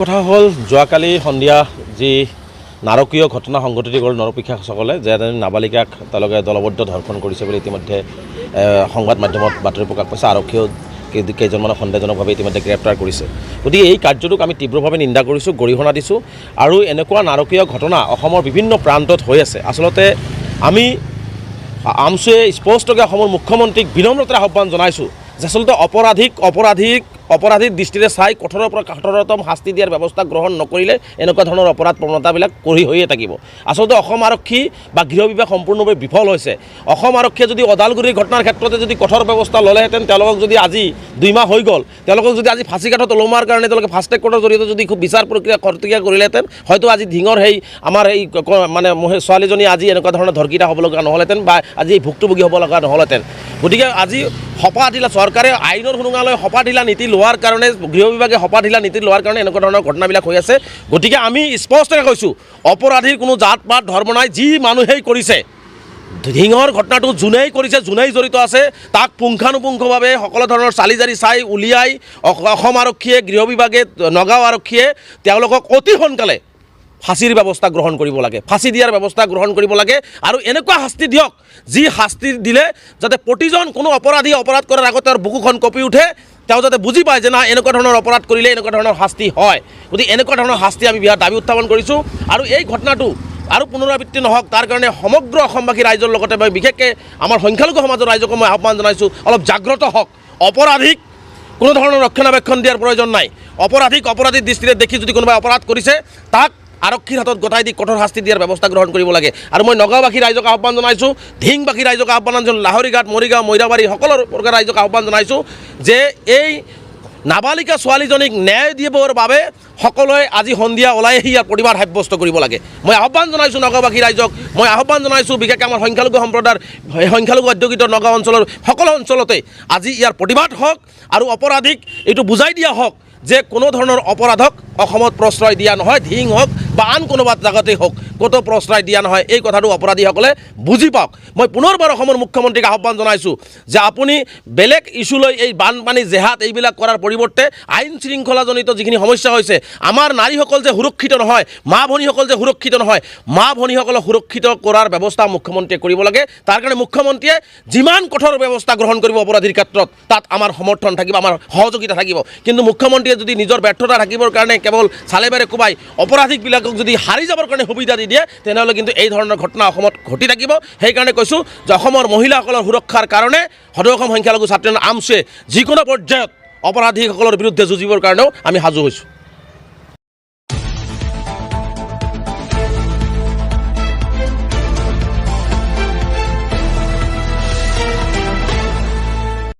কথা হ'ল যোৱাকালি সন্ধিয়া যি নাৰকীয় ঘটনা সংঘটিত কৰিলে নৰপীক্ষকসকলে যে নাবালিকাক তেওঁলোকে দলবদ্ধ ধৰ্ষণ কৰিছে বুলি ইতিমধ্যে সংবাদ মাধ্যমত বাতৰি প্ৰকাশ পাইছে। আৰক্ষীয়েও কেইজনমানক সন্দেহজনকভাৱে ইতিমধ্যে গ্ৰেপ্তাৰ কৰিছে। গতিকে এই কাৰ্যটোক আমি তীব্ৰভাৱে নিন্দা কৰিছোঁ, গৰিহণা দিছোঁ। আৰু এনেকুৱা নাৰকীয় ঘটনা অসমৰ বিভিন্ন প্ৰান্তত হৈ আছে। আচলতে আমি আমছুৱে স্পষ্টকৈ অসমৰ মুখ্যমন্ত্ৰীক বিনম্ৰতাৰে আহ্বান জনাইছোঁ যে আচলতে অপৰাধীৰ দৃষ্টিৰে চাই কঠোৰৰ পৰা কঠোৰতম শাস্তি দিয়াৰ ব্যৱস্থা গ্ৰহণ নকৰিলে এনেকুৱা ধৰণৰ অপৰাধ প্ৰৱণতাবিলাক কৰি হৈয়ে থাকিব। আচলতে অসম আৰক্ষী বা গৃহ বিভাগ সম্পূৰ্ণভাৱে বিফল হৈছে। অসম আৰক্ষীয়ে যদি ওদালগুৰিৰ ঘটনাৰ ক্ষেত্ৰতে যদি কঠোৰ ব্যৱস্থা ল'লেহেঁতেন, তেওঁলোকক যদি আজি 2 মাহ হৈ গ'ল, তেওঁলোকক যদি আজি ফাঁচীকাঠত ওলোমাৰ কাৰণে তেওঁলোকে ফাষ্ট ট্ৰেক কোৰ্টৰ জৰিয়তে যদি খুব বিচাৰ প্ৰক্ৰিয়া কৰিলেহেঁতেন, হয়তো আজি ধিঙৰ আমাৰ এই মানে ছোৱালীজনী আজি এনেকুৱা ধৰণৰ ধৰ্ষিতা হ'ব লগা নহ'লহেঁতেন বা আজি ভুক্তভোগী হ'ব লগা নহ'লহেঁতেন। গতিকে আজি সপাঢিলা চৰকাৰে আইনৰ শুনালৈ সপাঢিলা নীতি লোৱাৰ কাৰণে, গৃহ বিভাগে সপাঢিলা নীতি লোৱাৰ কাৰণে এনেকুৱা ধৰণৰ ঘটনাবিলাক হৈ আছে। গতিকে আমি স্পষ্টকৈ কৈছোঁ, অপৰাধীৰ কোনো জাত পাত ধৰ্ম নাই। যি মানুহেই কৰিছে, ধিঙৰ ঘটনাটো যোনেই কৰিছে, যোনেই জড়িত আছে, তাক পুংখানুপুংখভাৱে সকলো ধৰণৰ চালি জাৰি চাই উলিয়াই অসম আৰক্ষীয়ে, গৃহ বিভাগে, নগাঁও আৰক্ষীয়ে তেওঁলোকক অতি সোনকালে ফাঁচীৰ ব্যৱস্থা গ্ৰহণ কৰিব লাগে, ফাঁচী দিয়াৰ ব্যৱস্থা গ্ৰহণ কৰিব লাগে। আৰু এনেকুৱা শাস্তি দিয়ক, যি শাস্তি দিলে যাতে প্ৰতিজন কোনো অপৰাধী অপৰাধ কৰাৰ আগতে তেওঁৰ বুকুখন কঁপি উঠে, তেওঁ যাতে বুজি পায় যে না এনেকুৱা ধৰণৰ অপৰাধ কৰিলে এনেকুৱা ধৰণৰ শাস্তি হয়। গতিকে এনেকুৱা ধৰণৰ শাস্তি আমি বিৰাট দাবী উত্থাপন কৰিছোঁ। আৰু এই ঘটনাটো আৰু পুনৰাবৃত্তি নহওক, তাৰ কাৰণে সমগ্ৰ অসমবাসী ৰাইজৰ লগতে মই বিশেষকৈ আমাৰ সংখ্যালঘু সমাজৰ ৰাইজকো মই আহ্বান জনাইছোঁ, অলপ জাগ্ৰত হওক। অপৰাধীক কোনো ধৰণৰ ৰক্ষণাবেক্ষণ দিয়াৰ প্ৰয়োজন নাই। অপৰাধীৰ দৃষ্টিৰে দেখি যদি কোনোবাই অপৰাধ কৰিছে, তাক আৰক্ষীৰ হাতত গতাই দি কঠোৰ শাস্তি দিয়াৰ ব্যৱস্থা গ্ৰহণ কৰিব লাগে। আৰু মই নগাঁওবাসী ৰাইজক আহ্বান জনাইছোঁ, ধিংবাসী ৰাইজক আহ্বান জনাইছোঁ, লাহৰীঘাট, মৰিগাঁও, মৈৰাবাৰী সকলো প্ৰকাৰ ৰাইজক আহ্বান জনাইছোঁ যে এই নাবালিকা ছোৱালীজনীক ন্যায় দিবৰ বাবে সকলোৱে আজি সন্ধিয়া ওলাই আহি ইয়াৰ প্ৰতিবাদ সাব্যস্ত কৰিব লাগে। মই আহ্বান জনাইছোঁ নগাঁওবাসী ৰাইজক, মই আহ্বান জনাইছোঁ বিশেষকৈ আমাৰ সংখ্যালঘু সম্প্ৰদায়ৰ, সংখ্যালঘু অধ্যুষিত নগাঁও অঞ্চলৰ সকলো অঞ্চলতে আজি ইয়াৰ প্ৰতিবাদ হওক। আৰু অপৰাধীক এইটো বুজাই দিয়া হওক যে কোনো ধৰণৰ অপৰাধক অসমত প্ৰশ্ৰয় দিয়া নহয়, ধিং হওক বা আন কোনোবা জেগাতেই হওক, ক'তো প্ৰশ্ৰয় দিয়া নহয়। এই কথাটো অপৰাধীসকলে বুজি পাওক। মই পুনৰবাৰ অসমৰ মুখ্যমন্ত্ৰীক আহ্বান জনাইছোঁ যে আপুনি বেলেগ ইছ্যুলৈ এই বানপানী জেহাদ এইবিলাক কৰাৰ পৰিৱৰ্তে আইন শৃংখলাজনিত যিখিনি সমস্যা হৈছে, আমাৰ নাৰীসকল যে সুৰক্ষিত নহয়, মা ভনীসকল যে সুৰক্ষিত নহয়, মা ভনীসকলক সুৰক্ষিত কৰাৰ ব্যৱস্থা মুখ্যমন্ত্ৰীয়ে কৰিব লাগে। তাৰ কাৰণে মুখ্যমন্ত্ৰীয়ে যিমান কঠোৰ ব্যৱস্থা গ্ৰহণ কৰিব অপৰাধীৰ ক্ষেত্ৰত, তাত আমাৰ সমৰ্থন থাকিব, আমাৰ সহযোগিতা থাকিব। কিন্তু মুখ্যমন্ত্ৰীয়ে যদি নিজৰ ব্যৰ্থতা থাকিবৰ কাৰণে কেৱল চালেবাৰে কোবাই অপৰাধীবিলাকক যদি হাৰি যাবৰ কাৰণে সুবিধা দি দিয়ে, তেনেহ'লে কিন্তু এই ধৰণৰ ঘটনা অসমত ঘটি থাকিব। সেইকাৰণে কৈছোঁ যে অসমৰ মহিলাসকলৰ সুৰক্ষাৰ কাৰণে সদৌ অসম সংখ্যালঘু ছাত্ৰ আমছুৱে যিকোনো পৰ্যায়ত অপৰাধীসকলৰ বিৰুদ্ধে যুঁজিবৰ কাৰণেও আমি সাজু হৈছোঁ।